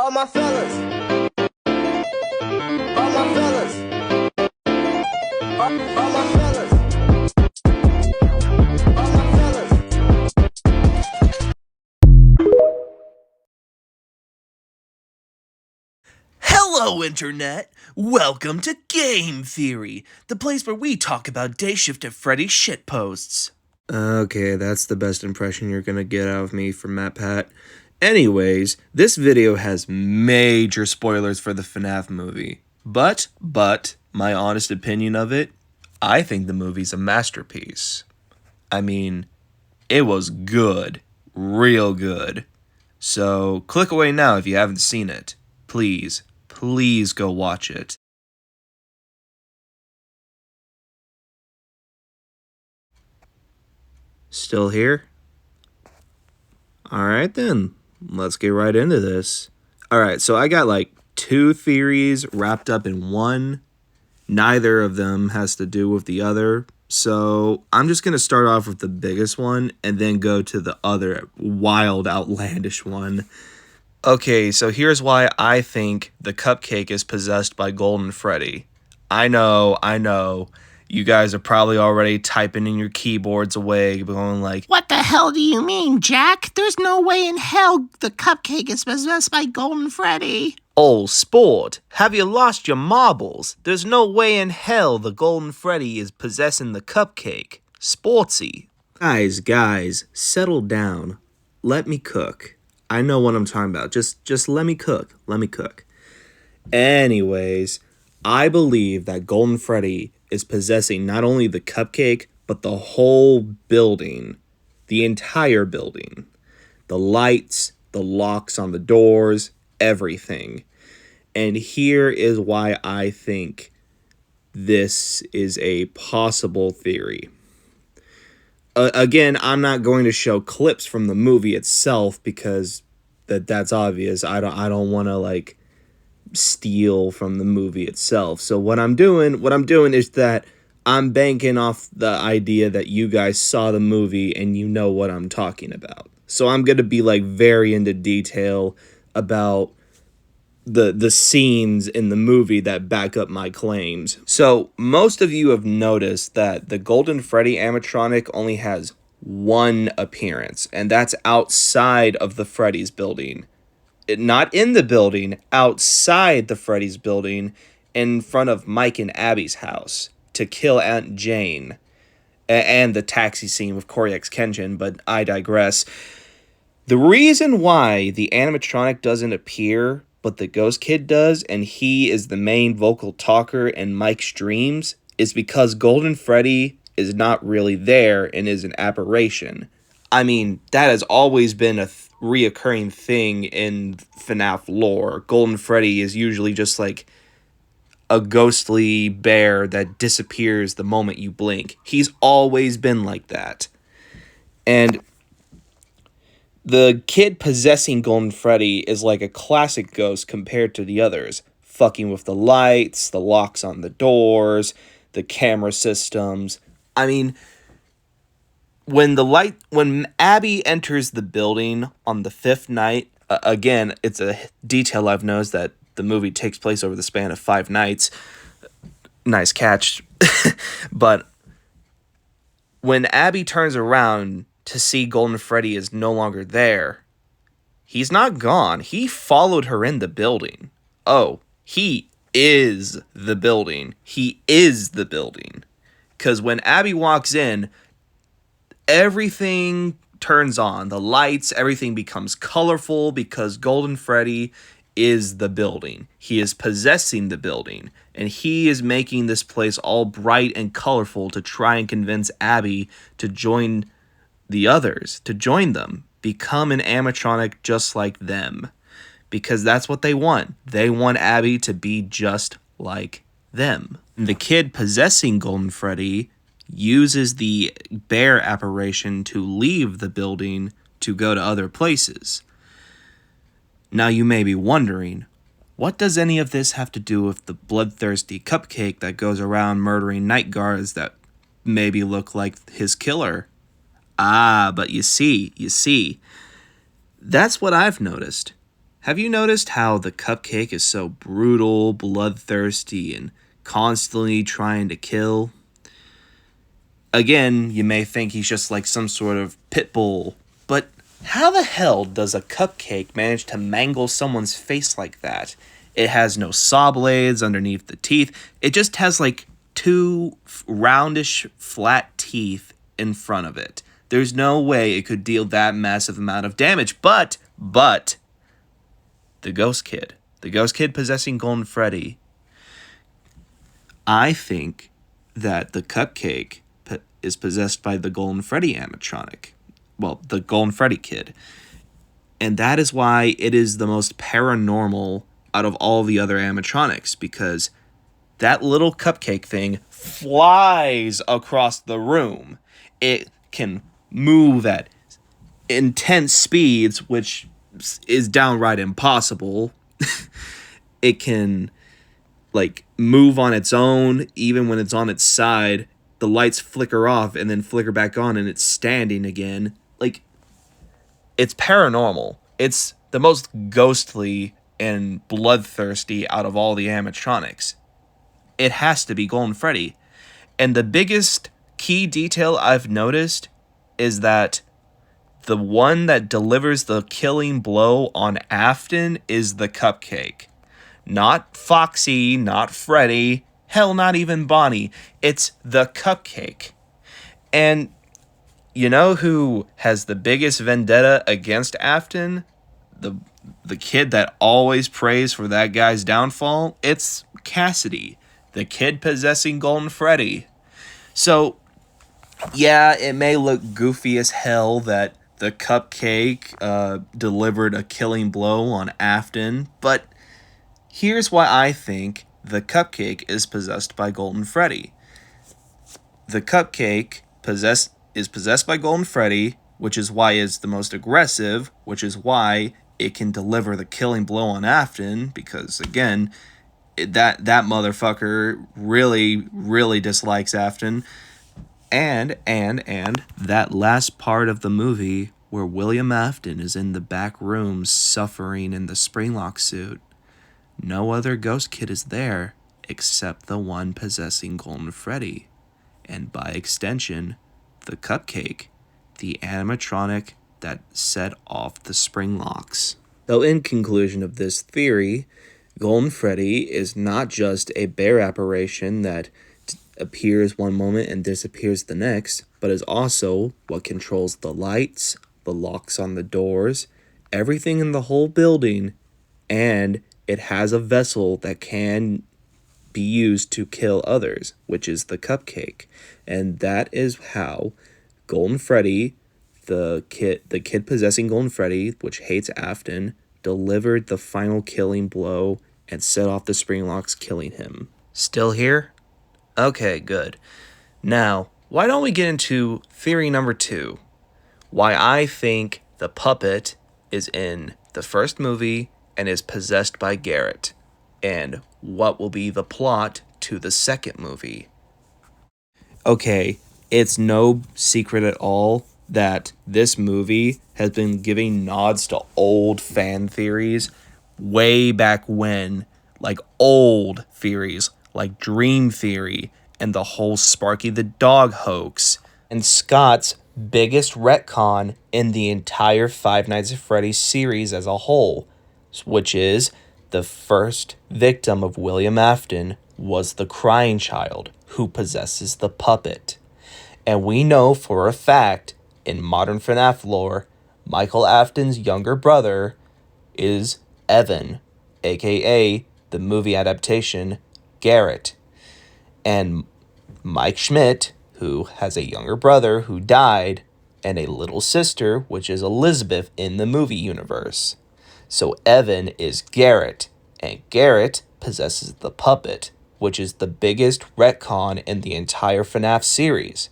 All my fellas, all my fellas, all my fellas, all my fellas. Hello, Internet! Welcome to Game Theory, the place where we talk about Day Shift at Freddy's shitposts. Okay, that's the best impression you're gonna get out of me from Matt Pat. Anyways, this video has major spoilers for the Fnaf movie. But, my honest opinion of it, I think the movie's a masterpiece. I mean, it was good. Real good. So, click away now if you haven't seen it. Please go watch it. Still here? Alright then, let's get right into this. Alright, so I got like 2 theories wrapped up in one. Neither of them has to do with the other. So I'm just going to start off with the biggest one and then go to the other wild, outlandish one. Okay, so here's why I think the Cupcake is possessed by Golden Freddy. I know. You guys are probably already typing in your keyboards away, going like, What the hell do you mean, Jack? There's no way in hell the Cupcake is possessed by Golden Freddy. "Oh, sport, have you lost your marbles? There's no way in hell the Golden Freddy is possessing the Cupcake. Sportsy." Guys, settle down. Let me cook. I know what I'm talking about. Just let me cook. Anyways, I believe that Golden Freddy is possessing not only the Cupcake, but the whole building. The entire building. The lights, the locks on the doors, everything. And here is why I think this is a possible theory. Again, I'm not going to show clips from the movie itself because that's obvious. I don't want to like steal from the movie itself. So what I'm doing is that I'm banking off the idea that you guys saw the movie and you know what I'm talking about. So I'm going to be like very into detail about the scenes in the movie that back up my claims. So most of you have noticed that the Golden Freddy animatronic only has one appearance, and that's outside of the Freddy's building. Not in the building, outside the Freddy's building, in front of Mike and Abby's house, to kill Aunt Jane. And the taxi scene with Corey X. Kenshin, but I digress. The reason why the animatronic doesn't appear, but the Ghost Kid does, and he is the main vocal talker in Mike's dreams, is because Golden Freddy is not really there and is an aberration. I mean, that has always been a reoccurring thing in FNAF lore. Golden Freddy is usually just like a ghostly bear that disappears the moment you blink. He's always been like that. And the kid possessing Golden Freddy is like a classic ghost compared to the others. Fucking with the lights, the locks on the doors, the camera systems. I mean, when Abby enters the building on the 5th night, again, it's a detail I've noticed that the movie takes place over the span of 5 nights. Nice catch. But when Abby turns around to see Golden Freddy is no longer there, he's not gone. He followed her in the building. Oh, he is the building. He is the building. Because when Abby walks in, everything turns on. The lights, everything becomes colorful because Golden Freddy is the building. He is possessing the building. And he is making this place all bright and colorful to try and convince Abby to join the others, to join them. Become an animatronic just like them. Because that's what they want. They want Abby to be just like them. The kid possessing Golden Freddy uses the bear apparition to leave the building to go to other places. Now you may be wondering, what does any of this have to do with the bloodthirsty Cupcake that goes around murdering night guards that maybe look like his killer? But you see, that's what I've noticed. Have you noticed how the Cupcake is so brutal, bloodthirsty, and constantly trying to kill? Again, you may think he's just like some sort of pit bull, but how the hell does a cupcake manage to mangle someone's face like that? It has no saw blades underneath the teeth. It just has like two roundish, flat teeth in front of it. There's no way it could deal that massive amount of damage, but the Ghost Kid possessing Golden Freddy. I think that the Cupcake is possessed by the Golden Freddy animatronic. Well, the Golden Freddy kid. And that is why it is the most paranormal out of all the other animatronics, because that little cupcake thing flies across the room. It can move at intense speeds, which is downright impossible. It can like move on its own even when it's on its side. The lights flicker off and then flicker back on and it's standing again. Like, it's paranormal. It's the most ghostly and bloodthirsty out of all the animatronics. It has to be Golden Freddy. And the biggest key detail I've noticed is that the one that delivers the killing blow on Afton is the Cupcake. Not Foxy, not Freddy, hell, not even Bonnie. It's the Cupcake. And you know who has the biggest vendetta against Afton? The kid that always prays for that guy's downfall? It's Cassidy, the kid possessing Golden Freddy. So, yeah, it may look goofy as hell that the Cupcake delivered a killing blow on Afton, but here's why I think the Cupcake is possessed by Golden Freddy. The Cupcake is possessed by Golden Freddy, which is why it's the most aggressive, which is why it can deliver the killing blow on Afton, because again, that motherfucker really dislikes Afton. And that last part of the movie where William Afton is in the back room suffering in the Springlock suit, no other ghost kid is there except the one possessing Golden Freddy, and by extension, the Cupcake, the animatronic that set off the Springlocks. So in conclusion of this theory, Golden Freddy is not just a bear apparition that appears one moment and disappears the next, but is also what controls the lights, the locks on the doors, everything in the whole building, and it has a vessel that can be used to kill others, which is the Cupcake. And that is how Golden Freddy, the kid possessing Golden Freddy, which hates Afton, delivered the final killing blow and set off the Springlocks, killing him. Still here? Okay, good. Now, why don't we get into theory number 2? Why I think the puppet is in the first movie and is possessed by Garrett, and what will be the plot to the second movie. Okay, it's no secret at all that this movie has been giving nods to old fan theories way back when, like old theories like Dream Theory and the whole Sparky the Dog hoax, and Scott's biggest retcon in the entire Five Nights at Freddy's series as a whole, which is the first victim of William Afton was the crying child who possesses the puppet. And we know for a fact, in modern Fnaf lore, Michael Afton's younger brother is Evan, aka the movie adaptation Garrett. And Mike Schmidt, who has a younger brother who died, and a little sister, which is Elizabeth in the movie universe. So Evan is Garrett, and Garrett possesses the puppet, which is the biggest retcon in the entire FNAF series.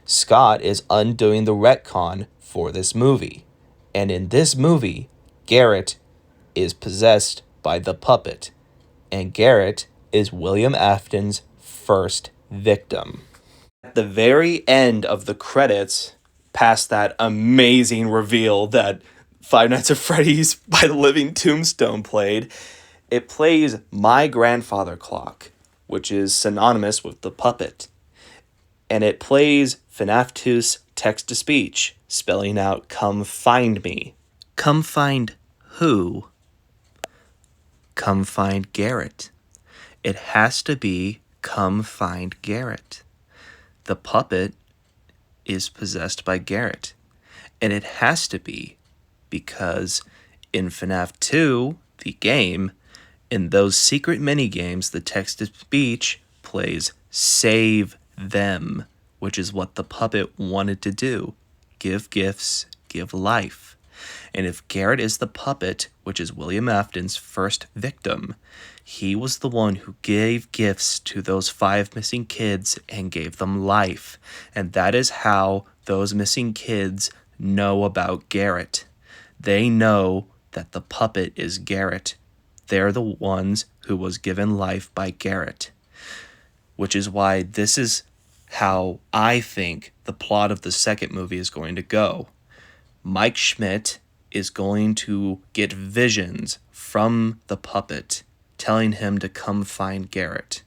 Scott is undoing the retcon for this movie. And in this movie, Garrett is possessed by the puppet. And Garrett is William Afton's first victim. At the very end of the credits, past that amazing reveal that Five Nights at Freddy's by the Living Tombstone played, it plays My Grandfather Clock, which is synonymous with the puppet. And it plays Fnaf 2's text-to-speech, spelling out "Come find me." Come find who? Come find Garrett. It has to be come find Garrett. The puppet is possessed by Garrett. And it has to be because in FNAF 2, the game, in those secret mini-games, the text-to-speech plays "Save them," which is what the puppet wanted to do. Give gifts, give life. And if Garrett is the puppet, which is William Afton's first victim, he was the one who gave gifts to those 5 missing kids and gave them life. And that is how those missing kids know about Garrett. They know that the puppet is Garrett. They're the ones who was given life by Garrett. Which is why this is how I think the plot of the second movie is going to go. Mike Schmidt is going to get visions from the puppet telling him to come find Garrett.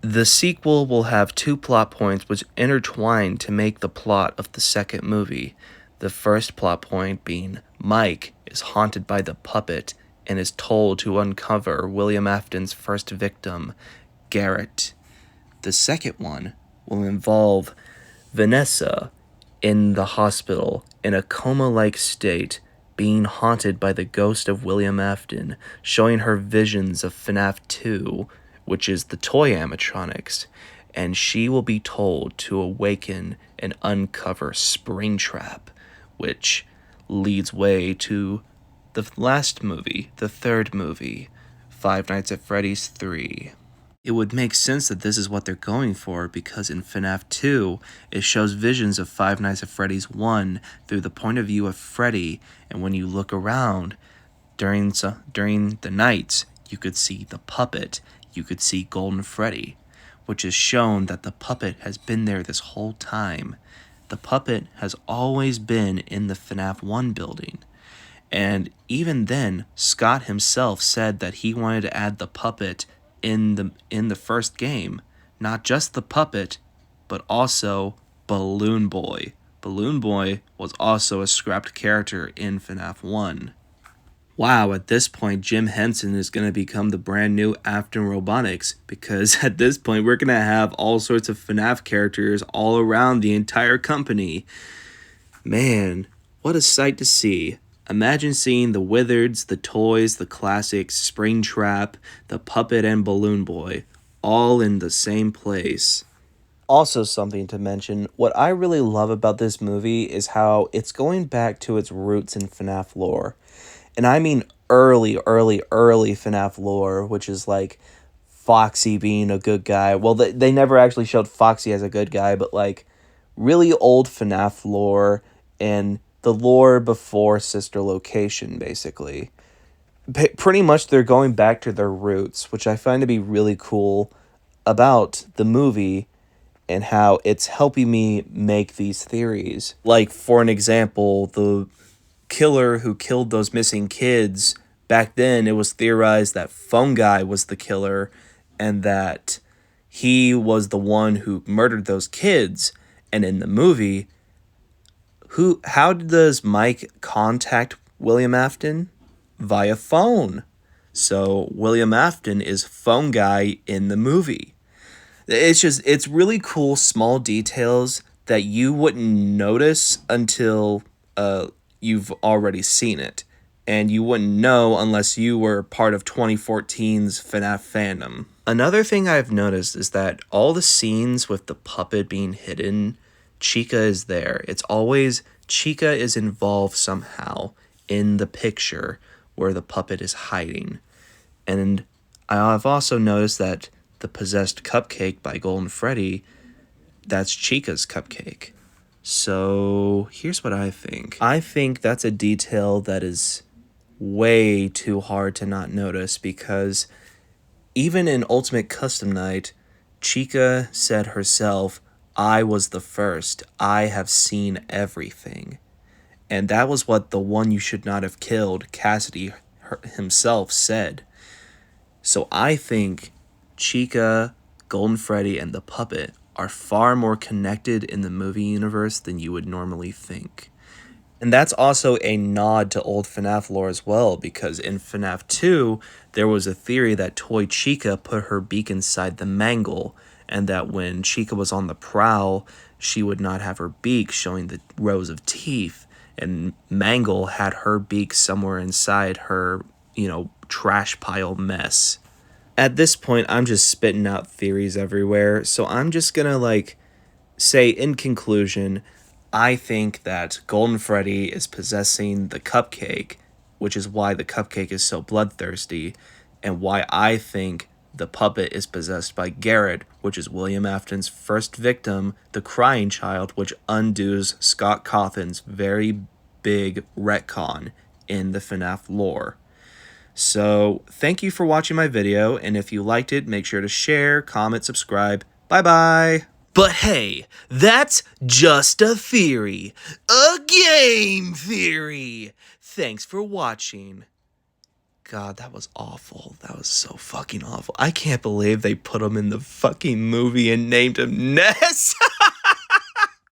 The sequel will have 2 plot points which intertwine to make the plot of the second movie. The first plot point being Mike is haunted by the puppet and is told to uncover William Afton's first victim, Garrett. The second one will involve Vanessa in the hospital in a coma-like state, being haunted by the ghost of William Afton, showing her visions of FNAF 2, which is the toy animatronics, and she will be told to awaken and uncover Springtrap, which leads way to the last movie, the third movie, Five Nights at Freddy's 3. It would make sense that this is what they're going for, because in FNAF 2, it shows visions of Five Nights at Freddy's 1 through the point of view of Freddy, and when you look around during the nights, you could see the puppet, you could see Golden Freddy, which is shown that the puppet has been there this whole time. The puppet has always been in the FNAF 1 building. And even then, Scott himself said that he wanted to add the puppet in the first game. Not just the puppet, but also Balloon Boy. Balloon Boy was also a scrapped character in FNAF 1. Wow, at this point, Jim Henson is going to become the brand new Afton Robotics, because at this point, we're going to have all sorts of FNAF characters all around the entire company. Man, what a sight to see. Imagine seeing the Wizards, the toys, the classics, Springtrap, the puppet, and Balloon Boy, all in the same place. Also something to mention, what I really love about this movie is how it's going back to its roots in FNAF lore. And I mean early FNAF lore, which is like Foxy being a good guy. Well, they never actually showed Foxy as a good guy, but like really old FNAF lore and the lore before Sister Location, basically. Pretty much they're going back to their roots, which I find to be really cool about the movie and how it's helping me make these theories. Like, for an example, the killer who killed those missing kids, back then it was theorized that Phone Guy was the killer and that he was the one who murdered those kids. And in the movie, how does Mike contact William Afton? Via phone. So William Afton is Phone Guy in the movie. It's really cool small details that you wouldn't notice until you've already seen it. And you wouldn't know unless you were part of 2014's FNAF fandom. Another thing I've noticed is that all the scenes with the puppet being hidden, Chica is there. It's always Chica is involved somehow in the picture where the puppet is hiding. And I've also noticed that the possessed cupcake by Golden Freddy, that's Chica's cupcake. So here's what I think. I think that's a detail that is way too hard to not notice, because even in Ultimate Custom Night, Chica said herself, "I was the first. I have seen everything." And that was what the one you should not have killed, Cassidy himself, said. So I think Chica, Golden Freddy, and the puppet are far more connected in the movie universe than you would normally think. And that's also a nod to old FNAF lore as well, because in FNAF 2, there was a theory that Toy Chica put her beak inside the mangle, and that when Chica was on the prowl, she would not have her beak, showing the rows of teeth, and Mangle had her beak somewhere inside her, trash pile mess. At this point, I'm just spitting out theories everywhere, so I'm just gonna, say in conclusion, I think that Golden Freddy is possessing the cupcake, which is why the cupcake is so bloodthirsty, and why I think the puppet is possessed by Garrett, which is William Afton's first victim, the crying child, which undoes Scott Cawthon's very big retcon in the FNAF lore. So, thank you for watching my video, and if you liked it, make sure to share, comment, subscribe. Bye-bye! But hey, that's just a theory. A game theory! Thanks for watching. God, that was awful. That was so fucking awful. I can't believe they put him in the fucking movie and named him Ness.